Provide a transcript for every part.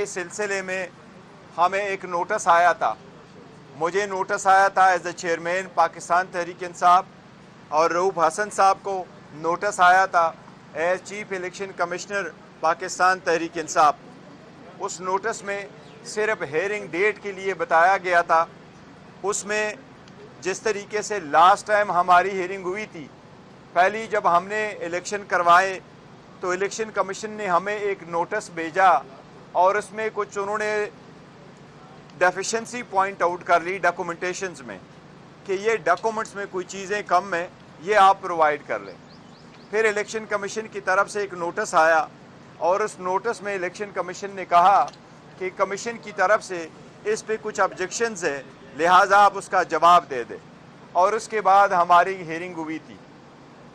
के सिलसिले में हमें एक नोटिस आया था। मुझे नोटिस आया था as a chairman Pakistan Tehreek Insaf, और रऊफ हसन साहब को नोटिस आया था as chief election commissioner Pakistan Tehreek Insaf. उस नोटिस में सिर्फ हेयरिंग डेट के लिए बताया गया था। उसमें जिस तरीके से लास्ट टाइम हमारी हेयरिंग हुई थी, पहली जब हमने इलेक्शन करवाए तो इलेक्शन कमीशन ने हमें एक नोटिस भेजा और उसमें कुछ उन्होंने डेफिशिएंसी पॉइंट आउट कर ली डॉक्यूमेंटेशंस में कि ये डॉक्यूमेंट्स में कोई चीज़ें कम हैं, ये आप प्रोवाइड कर लें। फिर इलेक्शन कमीशन की तरफ से एक नोटिस आया और उस नोटिस में इलेक्शन कमीशन ने कहा कि कमीशन की तरफ से इस पे कुछ ऑब्जेक्शंस है, लिहाजा आप उसका जवाब दे दें। और उसके बाद हमारी हेयरिंग हुई थी।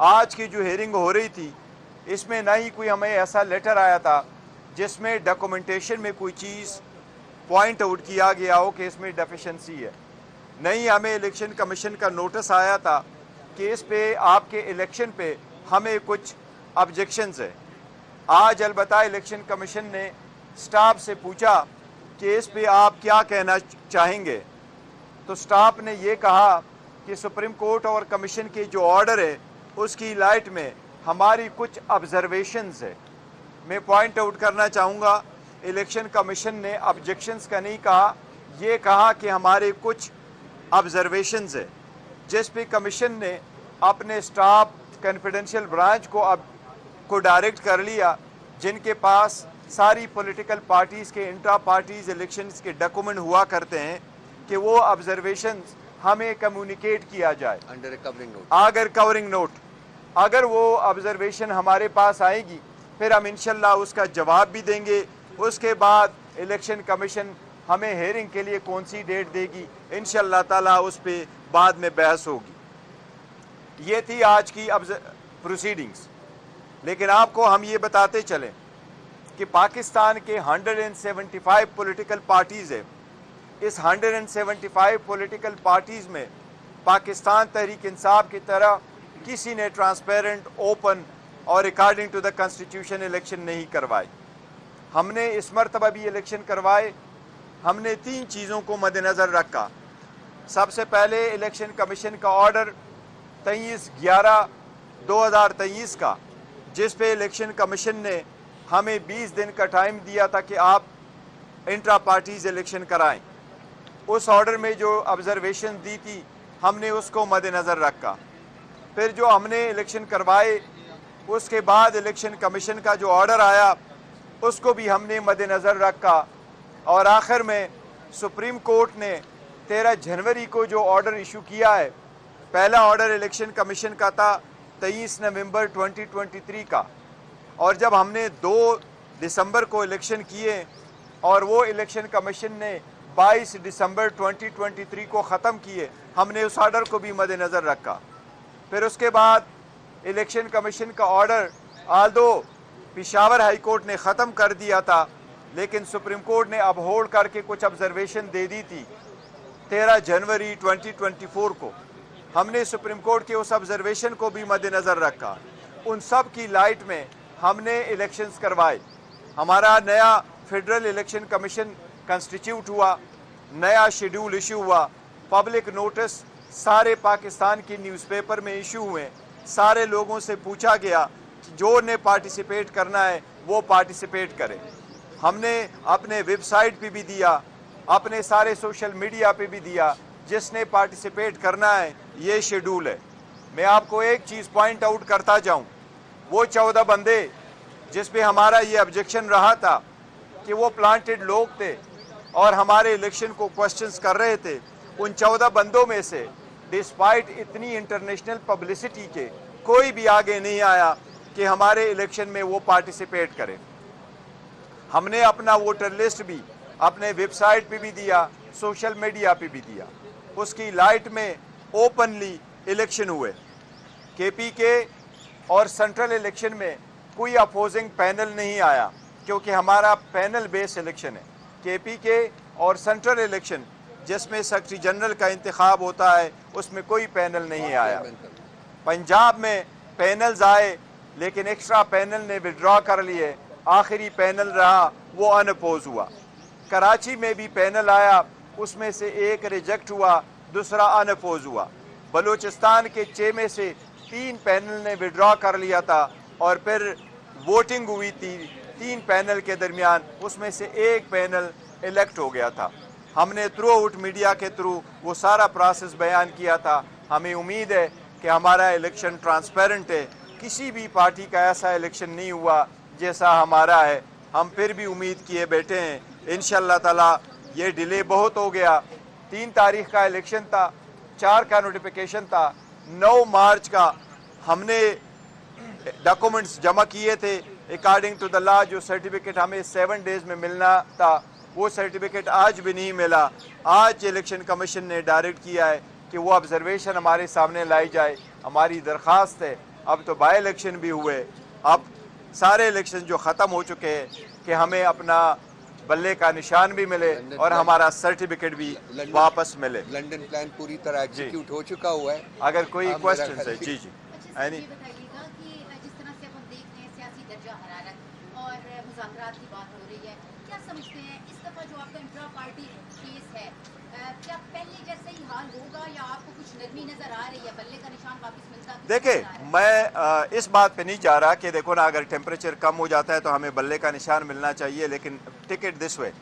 आज की जो हेयरिंग हो रही थी इसमें ना ही कोई हमें ऐसा लेटर आया था जिसमें डॉक्यूमेंटेशन में कोई चीज़ पॉइंट आउट किया गया हो कि इसमें डेफिशिएंसी है। नहीं, हमें इलेक्शन कमीशन का नोटिस आया था कि इस पे आपके इलेक्शन पे हमें कुछ ऑब्जेक्शंस है। आज अलबत्ता इलेक्शन कमीशन ने स्टाफ से पूछा कि इस पे आप क्या कहना चाहेंगे, तो स्टाफ ने ये कहा कि सुप्रीम कोर्ट और कमीशन के जो ऑर्डर है उसकी लाइट में हमारी कुछ ऑब्जर्वेशंस है। मैं पॉइंट आउट करना चाहूँगा, इलेक्शन कमीशन ने ऑब्जेक्शंस का नहीं कहा, ये कहा कि हमारे कुछ ऑब्जर्वेशंस है, जिस पे कमीशन ने अपने स्टाफ कॉन्फिडेंशियल ब्रांच को डायरेक्ट कर लिया, जिनके पास सारी पॉलिटिकल पार्टीज़ के इंट्रा पार्टीज़ इलेक्शंस के डॉक्यूमेंट हुआ करते हैं, कि वो ऑब्जर्वेशंस हमें कम्युनिकेट किया जाए अंडर कवरिंग नोट। अगर कवरिंग नोट अगर वो ऑब्जर्वेशन हमारे पास आएगी फिर हम इंशाल्लाह उसका जवाब भी देंगे। उसके बाद इलेक्शन कमीशन हमें हेयरिंग के लिए कौन सी डेट देगी, इंशाल्लाह ताला उस पर बाद में बहस होगी। ये थी आज की प्रोसीडिंग्स। लेकिन आपको हम ये बताते चलें कि पाकिस्तान के 175 पॉलिटिकल पार्टीज़ है। इस 175 पॉलिटिकल पार्टीज़ में पाकिस्तान तहरीक इंसाफ की तरह किसी ने ट्रांसपेरेंट, ओपन और according to the constitution election नहीं करवाए। हमने इस मरतबा भी इलेक्शन करवाए। हमने 3 चीज़ों को मद्देनज़र रखा। सबसे पहले इलेक्शन कमीशन का ऑर्डर 23/11/2023 का, जिस पे इलेक्शन कमीशन ने हमें 20 दिन का टाइम दिया था कि आप इंट्रा पार्टीज़ इलेक्शन कराएं। उस ऑर्डर में जो ऑब्जर्वेशन दी थी हमने उसको मद्देनज़र रखा। फिर जो हमने इलेक्शन करवाए उसके बाद इलेक्शन कमीशन का जो ऑर्डर आया उसको भी हमने मद्देनज़र रखा। और आखिर में सुप्रीम कोर्ट ने 13 जनवरी को जो ऑर्डर इशू किया है, पहला ऑर्डर इलेक्शन कमीशन का था 23 नवंबर 2023 का, और जब हमने 2 दिसंबर को इलेक्शन किए और वो इलेक्शन कमीशन ने 22 दिसंबर 2023 को ख़त्म किए, हमने उस ऑर्डर को भी मद्देनज़र रखा। फिर उसके बाद इलेक्शन कमीशन का order Aldous Peshawar high court ने ख़त्म कर दिया था, लेकिन सुप्रीम कोर्ट ने अपहोल्ड करके कुछ ऑब्जर्वेशन दे दी थी 13 जनवरी 2024 को। हमने सुप्रीम कोर्ट के उस ऑब्जर्वेशन को भी मद्देनज़र रखा। उन सब की लाइट में हमने इलेक्शंस करवाए। हमारा नया फेडरल इलेक्शन कमीशन कंस्टिट्यूट हुआ, नया शेड्यूल इशू हुआ, पब्लिक नोटिस सारे पाकिस्तान की न्यूज़पेपर में इशू हुए। सारे लोगों से पूछा गया कि जो ने पार्टिसिपेट करना है वो पार्टिसिपेट करे। हमने अपने वेबसाइट पे भी दिया, अपने सारे सोशल मीडिया पे भी दिया, जिसने पार्टिसिपेट करना है ये शेड्यूल है। मैं आपको एक चीज़ पॉइंट आउट करता जाऊं, वो 14 बंदे जिस पे हमारा ये ऑब्जेक्शन रहा था कि वो प्लांटेड लोग थे और हमारे इलेक्शन को क्वेश्चंस कर रहे थे, उन 14 बंदों में से डिस्पाइट इतनी इंटरनेशनल पब्लिसिटी के कोई भी आगे नहीं आया कि हमारे इलेक्शन में वो पार्टिसिपेट करे। हमने अपना वोटर लिस्ट भी अपने वेबसाइट पे भी दिया, सोशल मीडिया पे भी दिया। उसकी लाइट में ओपनली इलेक्शन हुए। केपी के और सेंट्रल इलेक्शन में कोई अपोजिंग पैनल नहीं आया, क्योंकि हमारा पैनल बेस्ड इलेक्शन है। केपी के और सेंट्रल इलेक्शन जिसमें सेक्रेटरी जनरल का इंतखाब होता है उसमें कोई पैनल नहीं आया। पंजाब में पैनल्स आए लेकिन एक्स्ट्रा पैनल ने विड्रॉ कर लिए आखिरी पैनल रहा वो अनअपोज हुआ। कराची में भी पैनल आया, उसमें से एक रिजेक्ट हुआ, दूसरा अनअपोज हुआ। बलूचिस्तान के 6 में से 3 पैनल ने विड्रॉ कर लिया था और फिर वोटिंग हुई थी 3 पैनल के दरमियान, उसमें से एक पैनल इलेक्ट हो गया था। हमने थ्रू आउट मीडिया के थ्रू वो सारा प्रोसेस बयान किया था। हमें उम्मीद है कि हमारा इलेक्शन ट्रांसपेरेंट है, किसी भी पार्टी का ऐसा इलेक्शन नहीं हुआ जैसा हमारा है। हम फिर भी उम्मीद किए बैठे हैं इंशाअल्लाह ताला। ये डिले बहुत हो गया, 3 तारीख का इलेक्शन था, 4 का नोटिफिकेशन था, 9 मार्च का हमने डॉक्यूमेंट्स जमा किए थे अकॉर्डिंग टू द लॉ। जो सर्टिफिकेट हमें 7 डेज़ में मिलना था वो सर्टिफिकेट आज भी नहीं मिला। आज इलेक्शन कमीशन ने डायरेक्ट किया है कि वो ऑब्जर्वेशन हमारे सामने लाई जाए। हमारी दरख्वास्त है, अब तो बाई इलेक्शन भी हुए, अब सारे इलेक्शन जो ख़त्म हो चुके हैं, कि हमें अपना बल्ले का निशान भी मिले और हमारा सर्टिफिकेट भी वापस मिले। लंदन प्लान पूरी तरह एग्जीक्यूट हो चुका हुआ है। अगर कोई क्वेश्चन है? जी जी। अच्छा, ये बताइएगा कि जिस तरह से हम देख रहे हैं सियासी दर्जा हरारत और मुज़ाकरात की बात हो रही है, क्या समझते हैं इस दफ़ा जो आपका इंट्रा पार्टी केस है, क्या पहले जैसे ही हाल होगा या आपको कुछ नरमी नज़र आ रही है, बल्ले का निशान वापस मिलता? देखिए, मैं इस बात पे नहीं जा रहा कि देखो ना, अगर टेम्परेचर कम हो जाता है तो हमें बल्ले का निशान मिलना चाहिए, लेकिन टिक इट दिस वे,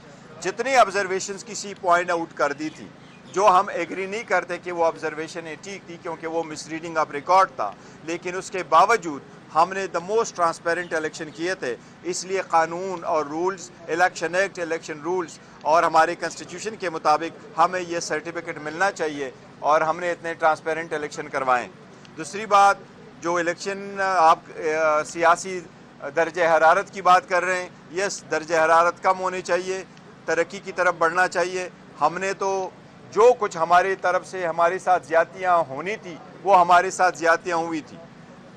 जितनी ऑब्जर्वेशंस किसी पॉइंट आउट कर दी थी, जो हम एग्री नहीं करते कि वो ऑब्जर्वेशन ठीक थी क्योंकि वो मिसरीडिंग ऑफ रिकॉर्ड था, लेकिन उसके बावजूद हमने द मोस्ट ट्रांसपेरेंट इलेक्शन किए थे। इसलिए कानून और rules, election act, election rules और हमारे कॉन्स्टिट्यूशन के मुताबिक हमें ये सर्टिफिकेट मिलना चाहिए और हमने इतने ट्रांसपेरेंट इलेक्शन करवाएं। दूसरी बात, जो इलेक्शन आप सियासी दर्जे हरारत की बात कर रहे हैं, यस, दर्जे हरारत कम होने चाहिए, तरक्की की तरफ बढ़ना चाहिए। हमने तो जो कुछ हमारी तरफ से हमारे साथ ज़्यादतियाँ होनी थी वो हमारे साथ ज़्यादतियाँ हुई थी।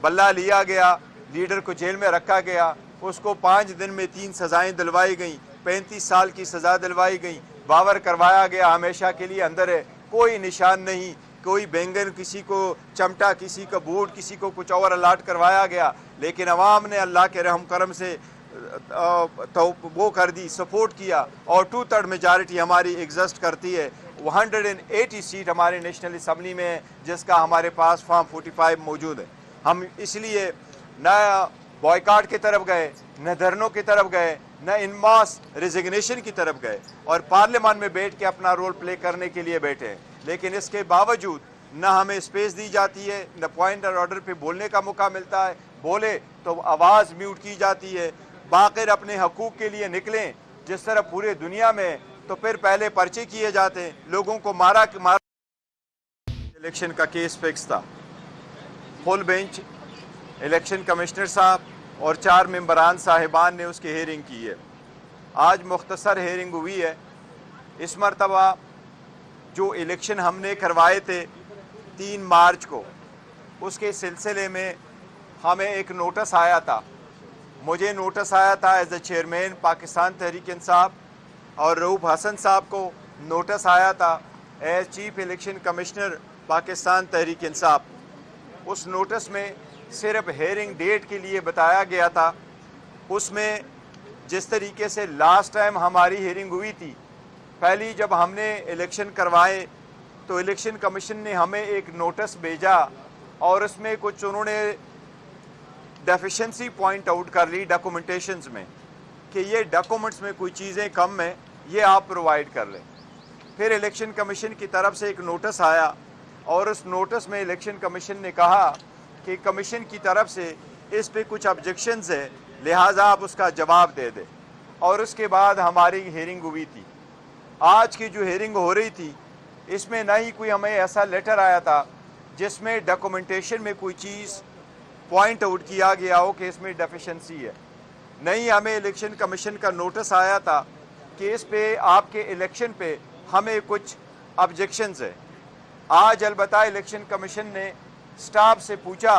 बल्ला लिया गया, लीडर को जेल में रखा गया, उसको 5 दिन में 3 सज़ाएँ दिलवाई गई, 35 साल की सज़ा दिलवाई गई, बावर करवाया गया, हमेशा के लिए अंदर है, कोई निशान नहीं, कोई बैंगन, किसी को चमटा, किसी को बूट, किसी को कुछ और अलाट करवाया गया। लेकिन अवाम ने अल्लाह के रहम करम से तो वो कर दी, सपोर्ट किया और 2/3 मेजॉरिटी हमारी एग्जिस्ट करती है। 180 सीट हमारे नेशनल असम्बली में है, जिसका हमारे पास फॉर्म 45 मौजूद है। हम इसलिए न बॉयकाट की तरफ गए, न धरनों की तरफ गए, न इन मास रिजिग्नेशन की तरफ गए और पार्लियामान में बैठ के अपना रोल प्ले करने के लिए बैठे हैं। लेकिन इसके बावजूद न हमें स्पेस दी जाती है, न पॉइंट और ऑर्डर पे बोलने का मौका मिलता है। बोले तो आवाज़ म्यूट की जाती है। बाक़िर अपने हकूक़ के लिए निकलें जिस तरह पूरे दुनिया में, तो फिर पहले पर्चे किए जाते हैं, लोगों को मारा। इलेक्शन का केस फिक्स था, फुल बेंच इलेक्शन कमिश्नर साहब और 4 मेंबरान साहिबान ने उसकी हेयरिंग की है। आज मुख्तसर हेयरिंग हुई है। इस मरतबा जो इलेक्शन हमने करवाए थे 3 मार्च को, उसके सिलसिले में हमें एक नोटिस आया था। मुझे नोटिस आया था as a chairman Pakistan Tehreek Insaf, और रऊफ हसन साहब को नोटिस आया था as chief election commissioner Pakistan Tehreek Insaf. उस नोटिस में सिर्फ हेयरिंग डेट के लिए बताया गया था। उसमें जिस तरीके से लास्ट टाइम हमारी हेयरिंग हुई थी, पहली जब हमने इलेक्शन करवाए तो इलेक्शन कमीशन ने हमें एक नोटिस भेजा और उसमें कुछ उन्होंने डेफिशिएंसी पॉइंट आउट कर ली डॉक्यूमेंटेशंस में कि ये डॉक्यूमेंट्स में कोई चीज़ें कम हैं, ये आप प्रोवाइड कर लें। फिर इलेक्शन कमीशन की तरफ से एक नोटिस आया और उस नोटिस में इलेक्शन कमीशन ने कहा कि कमीशन की तरफ से इस पे कुछ ऑब्जेक्शंस है, लिहाजा आप उसका जवाब दे दें। और उसके बाद हमारी हेयरिंग हुई थी। आज की जो हेयरिंग हो रही थी, इसमें ना ही कोई हमें ऐसा लेटर आया था जिसमें डॉक्यूमेंटेशन में कोई चीज़ पॉइंट आउट किया गया हो कि इसमें डेफिशिएंसी है। नहीं, हमें इलेक्शन कमीशन का नोटिस आया था कि इस पे आपके इलेक्शन पे हमें कुछ ऑब्जेक्शंस है। आज अलबत्ता इलेक्शन कमीशन ने स्टाफ से पूछा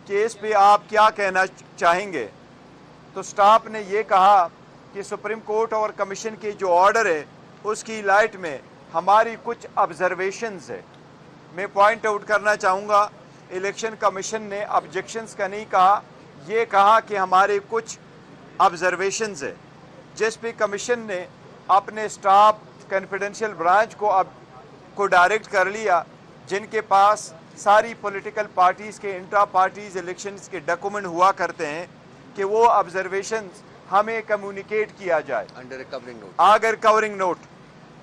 कि इस पे आप क्या कहना चाहेंगे, तो स्टाफ ने ये कहा कि सुप्रीम कोर्ट और कमीशन के जो ऑर्डर है उसकी लाइट में हमारी कुछ ऑब्जर्वेशंस है। मैं पॉइंट आउट करना चाहूँगा, इलेक्शन कमीशन ने ऑब्जेक्शंस का नहीं कहा, ये कहा कि हमारे कुछ ऑब्जर्वेशंस है जिस पे कमीशन ने अपने स्टाफ कॉन्फिडेंशियल ब्रांच को डायरेक्ट कर लिया, जिनके पास सारी पॉलिटिकल पार्टीज़ के इंट्रा पार्टीज़ इलेक्शंस के डॉक्यूमेंट हुआ करते हैं कि वो ऑब्जर्वेशंस हमें कम्युनिकेट किया जाए अंडर कवरिंग नोट। अगर कवरिंग नोट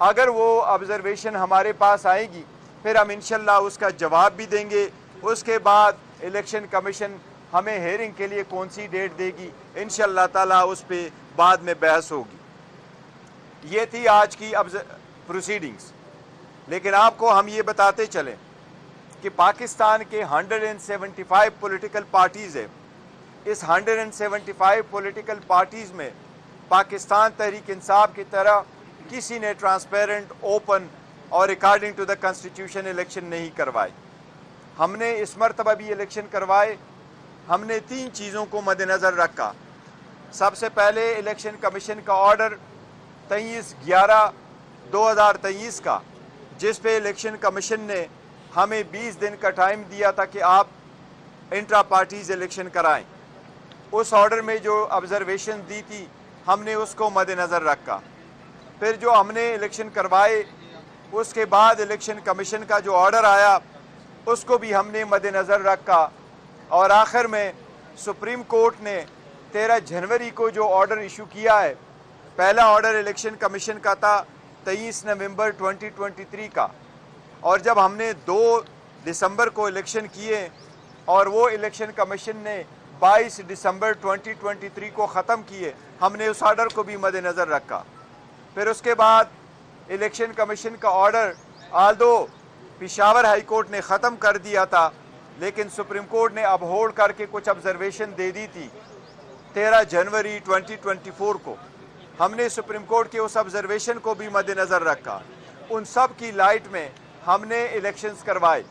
अगर वो ऑब्जर्वेशन हमारे पास आएगी फिर हम इंशाल्लाह उसका जवाब भी देंगे। उसके बाद इलेक्शन कमीशन हमें हेयरिंग के लिए कौन सी डेट देगी, इंशाल्लाह ताला उस पर बाद में बहस होगी। ये थी आज की प्रोसीडिंग्स। लेकिन आपको हम ये बताते चलें कि पाकिस्तान के 175 पॉलिटिकल पार्टीज़ है। इस 175 पॉलिटिकल पार्टीज़ में पाकिस्तान तहरीक इंसाफ की तरह किसी ने ट्रांसपेरेंट, ओपन और according to the constitution election नहीं करवाए। हमने इस मरतबा भी इलेक्शन करवाए। हमने 3 चीज़ों को मद्देनज़र रखा। सबसे पहले इलेक्शन कमीशन का ऑर्डर 23/11/2023 का, जिस पे इलेक्शन कमीशन ने हमें 20 दिन का टाइम दिया था कि आप इंट्रा पार्टीज़ इलेक्शन कराएं। उस ऑर्डर में जो ऑब्जर्वेशन दी थी हमने उसको मद्देनज़र रखा। फिर जो हमने इलेक्शन करवाए उसके बाद इलेक्शन कमीशन का जो ऑर्डर आया उसको भी हमने मद्देनज़र रखा। और आखिर में सुप्रीम कोर्ट ने 13 जनवरी को जो ऑर्डर इशू किया है, पहला ऑर्डर इलेक्शन कमीशन का था 23 नवंबर 2023 का, और जब हमने 2 दिसंबर को इलेक्शन किए और वो इलेक्शन कमीशन ने 22 दिसंबर 2023 को ख़त्म किए, हमने उस ऑर्डर को भी मद्देनज़र रखा। फिर उसके बाद इलेक्शन कमीशन का order Aldous Peshawar high court ने ख़त्म कर दिया था, लेकिन सुप्रीम कोर्ट ने अपहोल्ड करके कुछ ऑब्जर्वेशन दे दी थी 13 जनवरी 2024 को। हमने सुप्रीम कोर्ट के उस ऑब्जर्वेशन को भी मद्देनज़र रखा। उन सब की लाइट में हमने इलेक्शंस करवाए।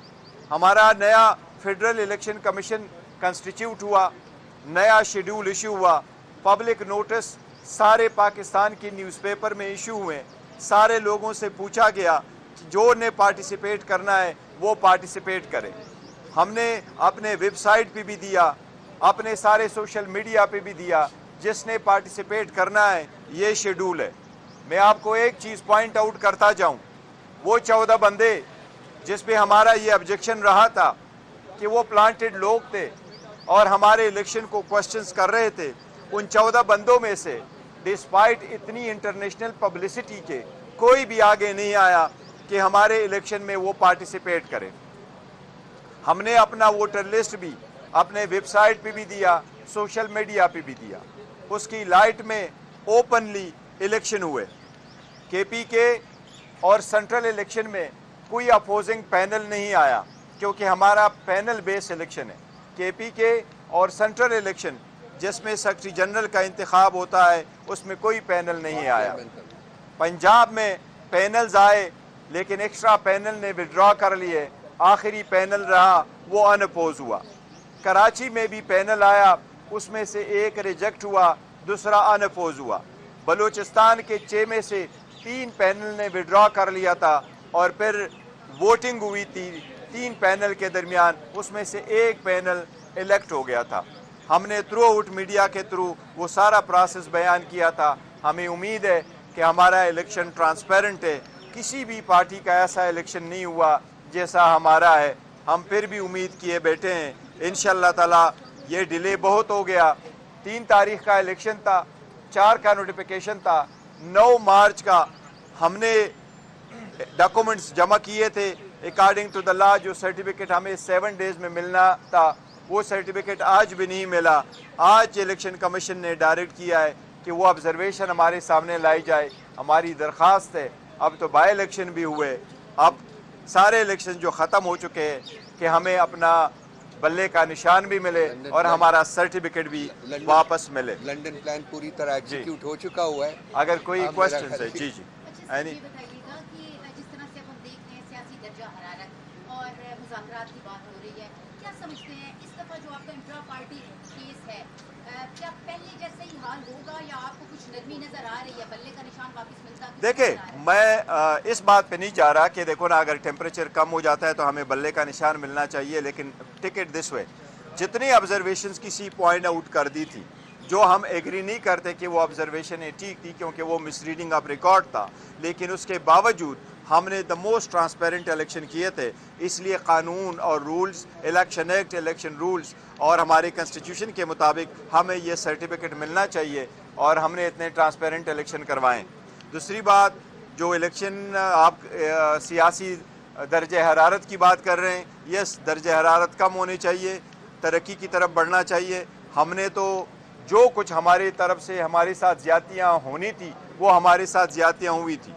हमारा नया फेडरल इलेक्शन कमीशन कंस्टिट्यूट हुआ, नया शेड्यूल इशू हुआ, पब्लिक नोटिस सारे पाकिस्तान की न्यूज़पेपर में इशू हुए। सारे लोगों से पूछा गया कि जो ने पार्टिसिपेट करना है वो पार्टिसिपेट करे। हमने अपने वेबसाइट पे भी दिया, अपने सारे सोशल मीडिया पे भी दिया, जिसने पार्टिसिपेट करना है ये शेड्यूल है। मैं आपको एक चीज़ पॉइंट आउट करता जाऊं, वो 14 बंदे जिस पे हमारा ये ऑब्जेक्शन रहा था कि वो प्लांटेड लोग थे और हमारे इलेक्शन को क्वेश्चंस कर रहे थे, उन 14 बंदों में से डिस्पाइट इतनी इंटरनेशनल पब्लिसिटी के कोई भी आगे नहीं आया कि हमारे इलेक्शन में वो पार्टिसिपेट करे। हमने अपना वोटर लिस्ट भी अपने वेबसाइट पे भी दिया, सोशल मीडिया पे भी दिया। उसकी लाइट में ओपनली इलेक्शन हुए। केपी के और सेंट्रल इलेक्शन में कोई अपोजिंग पैनल नहीं आया, क्योंकि हमारा पैनल बेस्ड इलेक्शन है। केपी के और सेंट्रल इलेक्शन जिसमें सेक्रेटरी जनरल का इंतखाब होता है उसमें कोई पैनल नहीं आया। पंजाब में पैनल्स आए लेकिन एक्स्ट्रा पैनल ने विड्रॉ कर लिए, आखिरी पैनल रहा वो अनअपोज हुआ। कराची में भी पैनल आया, उसमें से एक रिजेक्ट हुआ, दूसरा अनअपोज हुआ। बलूचिस्तान के 6 में से 3 पैनल ने विड्रॉ कर लिया था और फिर वोटिंग हुई थी 3 पैनल के दरमियान, उसमें से एक पैनल इलेक्ट हो गया था। हमने थ्रू आउट मीडिया के थ्रू वो सारा प्रोसेस बयान किया था। हमें उम्मीद है कि हमारा इलेक्शन ट्रांसपेरेंट है, किसी भी पार्टी का ऐसा इलेक्शन नहीं हुआ जैसा हमारा है। हम फिर भी उम्मीद किए बैठे हैं इंशाल्लाह ताला। ये डिले बहुत हो गया, 3 तारीख का इलेक्शन था, 4 का नोटिफिकेशन था, 9 मार्च का हमने डॉक्यूमेंट्स जमा किए थे अकॉर्डिंग टू द लॉ। जो सर्टिफिकेट हमें 7 डेज में मिलना था वो सर्टिफिकेट आज भी नहीं मिला। आज इलेक्शन कमीशन ने डायरेक्ट किया है कि वो ऑब्जर्वेशन हमारे सामने लाई जाए। हमारी दरख्वास्त है, अब तो बाई इलेक्शन भी हुए, अब सारे इलेक्शन जो ख़त्म हो चुके हैं, कि हमें अपना बल्ले का निशान भी मिले और हमारा सर्टिफिकेट भी वापस मिले। लंदन प्लान पूरी तरह एग्जीक्यूट हो चुका हुआ है। अगर कोई क्वेश्चन है? जी जी। अच्छा सर, ये बताइएगा कि जिस तरह से हम देख रहे हैं सियासी दर्जा हरारत और मुज़ाकरात की बात हो रही है, क्या समझते हैं इस दफ़ा जो आपका इंट्रा पार्टी केस है, क्या पहले जैसे ही हाल होगा या आपको कुछ नरमी नज़र आ रही है, बल्ले का निशान वापस मिलता? देखिए, मैं इस बात पे नहीं जा रहा कि देखो ना, अगर टेम्परेचर कम हो जाता है तो हमें बल्ले का निशान मिलना चाहिए, लेकिन टिकट दिस वे, जितनी ऑब्जर्वेशंस किसी पॉइंट आउट कर दी थी जो हम एग्री नहीं करते कि वो ऑब्जर्वेशन ठीक थी क्योंकि वो मिसरीडिंग ऑफ रिकॉर्ड था, लेकिन उसके बावजूद हमने द मोस्ट ट्रांसपेरेंट इलेक्शन किए थे। इसलिए कानून और rules, election act, election rules और हमारे कॉन्स्टिट्यूशन के मुताबिक हमें ये सर्टिफिकेट मिलना चाहिए और हमने इतने ट्रांसपेरेंट इलेक्शन करवाएं। दूसरी बात, जो इलेक्शन आप सियासी दर्ज हरारत की बात कर रहे हैं, यस, दर्ज हरारत कम होनी चाहिए, तरक्की की तरफ बढ़ना चाहिए। हमने तो जो कुछ हमारी तरफ से हमारे साथ ज़्यादतियाँ होनी थी वो हमारे साथ ज़्यादतियाँ हुई थी।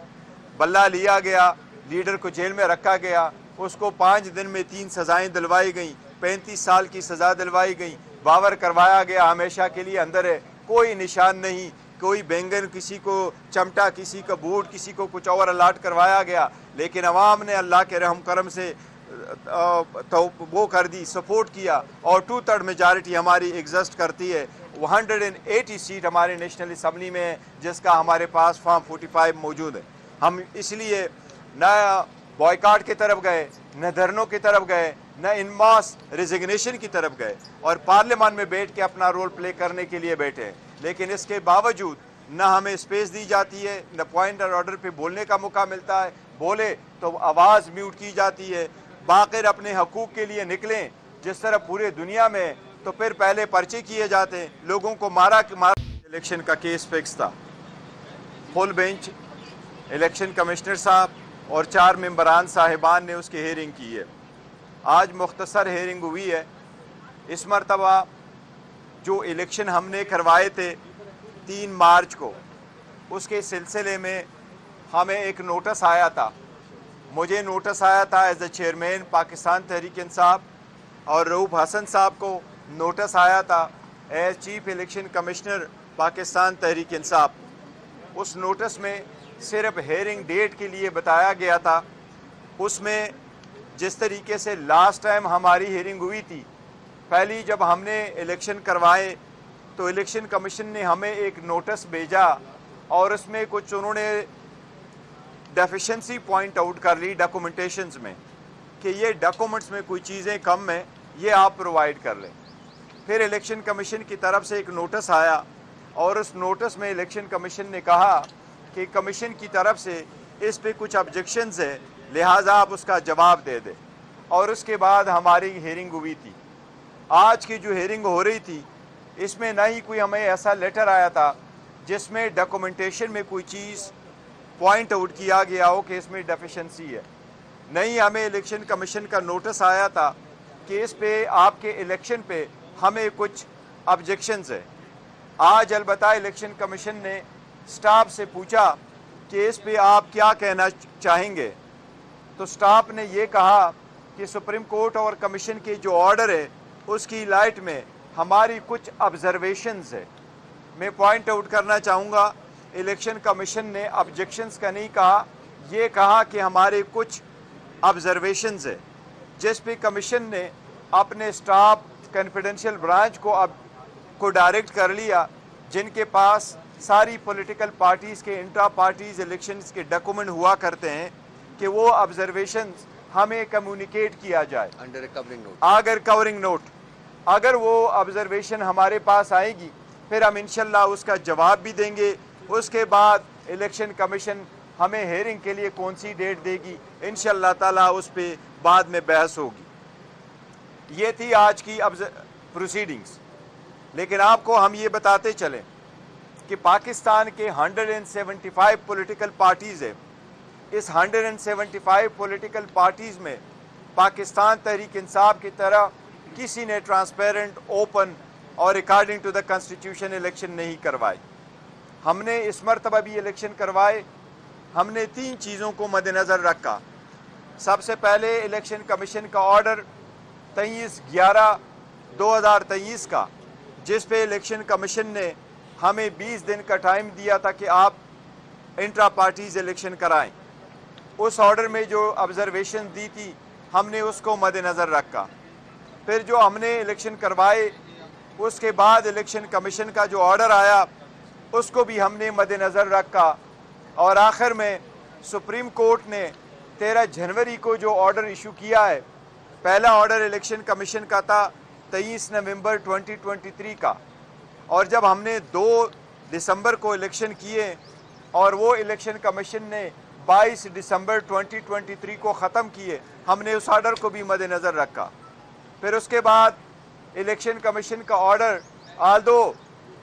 बल्ला लिया गया, लीडर को जेल में रखा गया, उसको 5 दिन में 3 सज़ाएँ दिलवाई गई, 35 साल की सज़ा दिलवाई गई, बावर करवाया गया, हमेशा के लिए अंदर है, कोई निशान नहीं, कोई बैंगन, किसी को चमटा, किसी का बूट, किसी को कुछ और अलाट करवाया गया। लेकिन अवाम ने अल्लाह के रहम करम से तो वो कर दी, सपोर्ट किया और 2/3 मेजॉरिटी हमारी एग्जिस्ट करती है। 180 सीट हमारे नेशनल असम्बली में है, जिसका हमारे पास फॉर्म 45 मौजूद है। हम इसलिए न बॉयकाट की तरफ गए, न धरनों की तरफ गए, न इन मास रिजिग्नेशन की तरफ गए और पार्लियामान में बैठ के अपना रोल प्ले करने के लिए बैठे। लेकिन इसके बावजूद न हमें स्पेस दी जाती है, न पॉइंट और ऑर्डर पे बोलने का मौका मिलता है, बोले तो आवाज़ म्यूट की जाती है। बाकिर अपने हकूक़ के लिए निकलें जिस तरह पूरे दुनिया में, तो फिर पहले पर्चे किए जाते हैं, लोगों को मारा। इलेक्शन का केस फिक्स था, फुल बेंच इलेक्शन कमिश्नर साहब और 4 मेंबरान साहिबान ने उसकी हेयरिंग की है। आज मुख्तसर हेयरिंग हुई है। इस मरतबा जो इलेक्शन हमने करवाए थे 3 मार्च को, उसके सिलसिले में हमें एक नोटिस आया था। मुझे नोटिस आया था as a chairman Pakistan Tehreek Insaf, और रऊफ हसन साहब को नोटिस आया था as chief election commissioner Pakistan Tehreek Insaf. उस नोटिस में सिर्फ हेयरिंग डेट के लिए बताया गया था। उसमें जिस तरीके से लास्ट टाइम हमारी हेयरिंग हुई थी, पहली जब हमने इलेक्शन करवाए तो इलेक्शन कमीशन ने हमें एक नोटिस भेजा और उसमें कुछ उन्होंने डेफिशिएंसी पॉइंट आउट कर ली डॉक्यूमेंटेशंस में कि ये डॉक्यूमेंट्स में कोई चीज़ें कम हैं, ये आप प्रोवाइड कर लें। फिर इलेक्शन कमीशन की तरफ से एक नोटिस आया और उस नोटिस में इलेक्शन कमीशन ने कहा कि कमीशन की तरफ से इस पे कुछ ऑब्जेक्शंस है, लिहाजा आप उसका जवाब दे दें। और उसके बाद हमारी हेयरिंग हुई थी। आज की जो हेयरिंग हो रही थी, इसमें ना ही कोई हमें ऐसा लेटर आया था जिसमें डॉक्यूमेंटेशन में कोई चीज़ पॉइंट आउट किया गया हो कि इसमें डेफिशिएंसी है। नहीं, हमें इलेक्शन कमीशन का नोटिस आया था कि इस पे आपके इलेक्शन पे हमें कुछ ऑब्जेक्शंस है। आज अलबत्ता इलेक्शन कमीशन ने स्टाफ से पूछा कि इस पे आप क्या कहना चाहेंगे, तो स्टाफ ने ये कहा कि सुप्रीम कोर्ट और कमीशन के जो ऑर्डर है उसकी लाइट में हमारी कुछ ऑब्जर्वेशंस है। मैं पॉइंट आउट करना चाहूँगा, इलेक्शन कमीशन ने ऑब्जेक्शंस का नहीं कहा, ये कहा कि हमारे कुछ ऑब्जर्वेशंस है, जिस पे कमीशन ने अपने स्टाफ कॉन्फिडेंशियल ब्रांच को डायरेक्ट कर लिया, जिनके पास सारी पॉलिटिकल पार्टीज़ के इंट्रा पार्टीज इलेक्शंस के डॉक्यूमेंट हुआ करते हैं, कि वो ऑब्जर्वेशंस हमें कम्युनिकेट किया जाए अंडर कवरिंग नोट। अगर कवरिंग नोट, अगर वो ऑब्जर्वेशन हमारे पास आएगी फिर हम इंशाल्लाह उसका जवाब भी देंगे। उसके बाद इलेक्शन कमीशन हमें हेयरिंग के लिए कौन सी डेट देगी, इंशाल्लाह ताला उस पर बाद में बहस होगी। ये थी आज की प्रोसीडिंग्स। लेकिन आपको हम ये बताते चलें कि पाकिस्तान के 175 पॉलिटिकल पार्टीज़ है। इस 175 पॉलिटिकल पार्टीज़ में पाकिस्तान तहरीक इंसाफ की तरह किसी ने ट्रांसपेरेंट, ओपन और according to the constitution election नहीं करवाए। हमने इस मरतबा भी इलेक्शन करवाए। हमने 3 चीज़ों को मद्देनज़र रखा। सबसे पहले इलेक्शन कमीशन का ऑर्डर 23/11/2023 का, जिस पे इलेक्शन कमीशन ने हमें 20 दिन का टाइम दिया था कि आप इंट्रा पार्टीज़ इलेक्शन कराएं। उस ऑर्डर में जो ऑब्जर्वेशन दी थी हमने उसको मद्देनज़र रखा। फिर जो हमने इलेक्शन करवाए उसके बाद इलेक्शन कमीशन का जो ऑर्डर आया उसको भी हमने मद्देनज़र रखा। और आखिर में सुप्रीम कोर्ट ने 13 जनवरी को जो ऑर्डर इशू किया है, पहला ऑर्डर इलेक्शन कमीशन का था 23 नवंबर 2023 का, और जब हमने 2 दिसंबर को इलेक्शन किए और वो इलेक्शन कमीशन ने 22 दिसंबर 2023 को ख़त्म किए, हमने उस ऑर्डर को भी मद्देनज़र रखा। फिर उसके बाद इलेक्शन कमीशन का order Aldous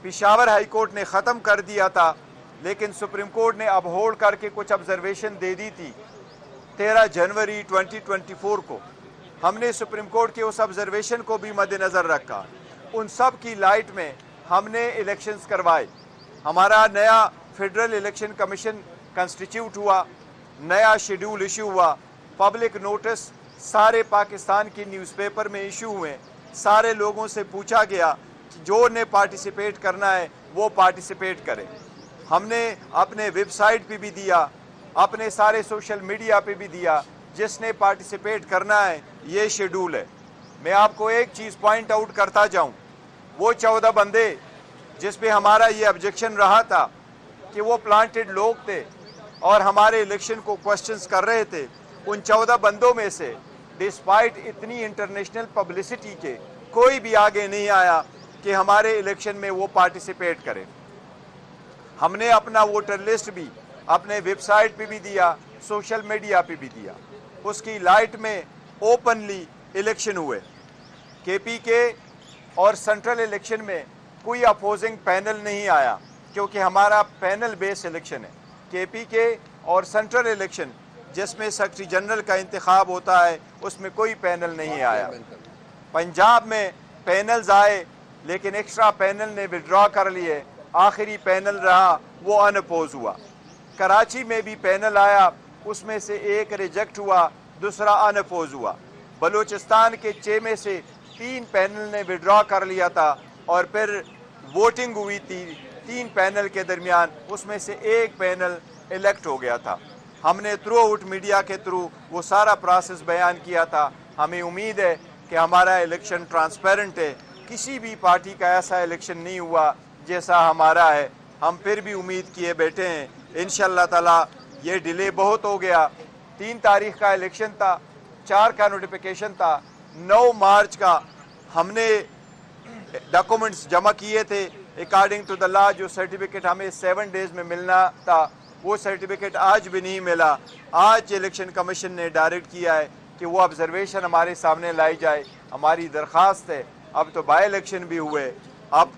Peshawar high court ने ख़त्म कर दिया था, लेकिन सुप्रीम कोर्ट ने अपहोल्ड करके कुछ ऑब्जर्वेशन दे दी थी 13 जनवरी 2024 को। हमने सुप्रीम कोर्ट के उस ऑब्जर्वेशन को भी मद्देनज़र रखा। उन सब की लाइट में हमने इलेक्शंस करवाए। हमारा नया फेडरल इलेक्शन कमीशन कंस्टिट्यूट हुआ, नया शेड्यूल इशू हुआ, पब्लिक नोटिस सारे पाकिस्तान के न्यूज़पेपर में इशू हुए। सारे लोगों से पूछा गया कि जो ने पार्टिसिपेट करना है वो पार्टिसिपेट करे। हमने अपने वेबसाइट पे भी दिया, अपने सारे सोशल मीडिया पे भी दिया, जिसने पार्टिसिपेट करना है ये शेड्यूल है। मैं आपको एक चीज़ पॉइंट आउट करता जाऊं, वो 14 बंदे जिस पे हमारा ये ऑब्जेक्शन रहा था कि वो प्लांटेड लोग थे और हमारे इलेक्शन को क्वेश्चंस कर रहे थे, उन 14 बंदों में से डिस्पाइट इतनी इंटरनेशनल पब्लिसिटी के कोई भी आगे नहीं आया कि हमारे इलेक्शन में वो पार्टिसिपेट करे। हमने अपना वोटर लिस्ट भी अपने वेबसाइट पे भी दिया, सोशल मीडिया पे भी दिया। उसकी लाइट में ओपनली इलेक्शन हुए। KPK और सेंट्रल इलेक्शन में कोई अपोजिंग पैनल नहीं आया क्योंकि हमारा पैनल बेस्ड इलेक्शन है। KPK और सेंट्रल इलेक्शन जिसमें सेक्रेटरी जनरल का इंतखाब होता है उसमें कोई पैनल नहीं आया। पंजाब में पैनल्स आए लेकिन एक्स्ट्रा पैनल ने विड्रॉ कर लिए, आखिरी पैनल रहा वो अनअपोज हुआ। कराची में भी पैनल आया, उसमें से एक रिजेक्ट हुआ, दूसरा अनअपोज हुआ। बलूचिस्तान के 6 में से 3 पैनल ने विड्रॉ कर लिया था और फिर वोटिंग हुई थी 3 पैनल के दरमियान, उसमें से एक पैनल इलेक्ट हो गया था। हमने थ्रू आउट मीडिया के थ्रू वो सारा प्रोसेस बयान किया था। हमें उम्मीद है कि हमारा इलेक्शन ट्रांसपेरेंट है, किसी भी पार्टी का ऐसा इलेक्शन नहीं हुआ जैसा हमारा है। हम फिर भी उम्मीद किए बैठे हैं इंशाअल्लाह ताला। ये डिले बहुत हो गया, 3 तारीख का इलेक्शन था, 4 का नोटिफिकेशन था, 9 मार्च का हमने डॉक्यूमेंट्स जमा किए थे अकॉर्डिंग टू द लॉ। जो सर्टिफिकेट हमें 7 डेज में मिलना था वो सर्टिफिकेट आज भी नहीं मिला। आज इलेक्शन कमीशन ने डायरेक्ट किया है कि वो ऑब्जर्वेशन हमारे सामने लाई जाए। हमारी दरख्वास्त है, अब तो बाई इलेक्शन भी हुए, अब